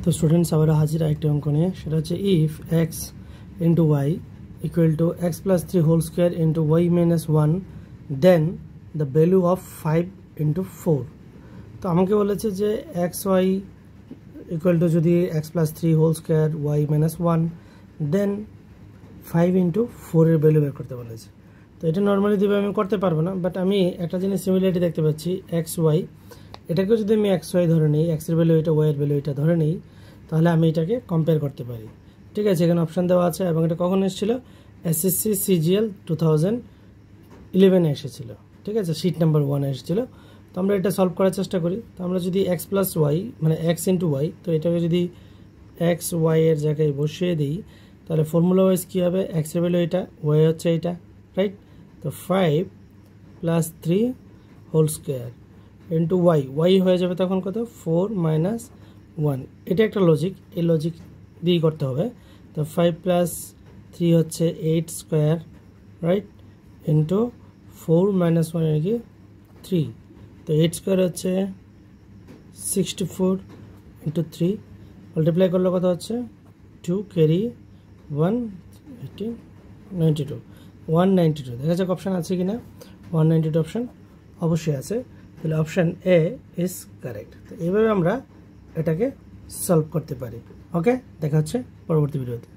তো স্টুডেন্টস আবার হাজির আরেকটি অঙ্ক নিয়ে, সেটা হচ্ছে if x into y equal to x plus 3 whole square into y minus 1 then the value of 5 into 4। তো আমাকে বলেছে যে এক্স ওয়াই ইকুয়াল টু যদি x plus 3 whole square y minus 1 then 5 into 4 এর ভ্যালু বের করতে বলেছে। তো এটা নর্মালি দিবে আমি করতে পারবো না, বাট আমি একটা জিনিস সিমিলারিটি দেখতে পাচ্ছি এক্স ওয়াই, এটাকেও যদি আমি এক্স ওয়াই ধরে নিই, এক্সের ভ্যালু এটা ওয়াইয়ের ভ্যালু এটা ধরে নিই, তাহলে আমি এটাকে কম্পেয়ার করতে পারি। ঠিক আছে, এখানে অপশান দেওয়া আছে এবং এটা কখন এসেছিলো, এসএসসি সিজিএল 2011 এসেছিলো। ঠিক আছে, শিট নাম্বার 1 এসেছিলো। তো আমরা এটা সলভ করার চেষ্টা করি। তো আমরা যদি এক্স প্লাস ওয়াই মানে এক্স ইন্টু ওয়াই, তো এটাকে যদি এক্স ওয়াই এর জায়গায় বসিয়ে দিই, তাহলে ফর্মুলা ওয়াইজ কী হবে, এক্সের ভ্যালু এটা, ওয়াই হচ্ছে এটা, রাইট। তো 5 plus 3 whole square into y, y হয়ে যাবে তখন কত, 4 মাইনাস 1। এটা একটা লজিক, এই লজিক দিয়েই করতে হবে। তো 5 প্লাস 3 হচ্ছে 8 স্কোয়ার, রাইট, ইন্টু 4 মাইনাস 1 এর কি 3। তো 8 স্কোয়ার হচ্ছে 64 ইন্টু 3, মাল্টিপ্লাই করলে কত হচ্ছে 2 ক্যারি 1 18 92 192। দেখা যাক অপশান আছে কি না, 192 অপশান অবশ্যই আছে, তাহলে অপশান এ ইজ কারেক্ট। তো এইভাবে আমরা এটাকে সলভ করতে পারি। ওকে, দেখা হচ্ছে পরবর্তী ভিডিওতে।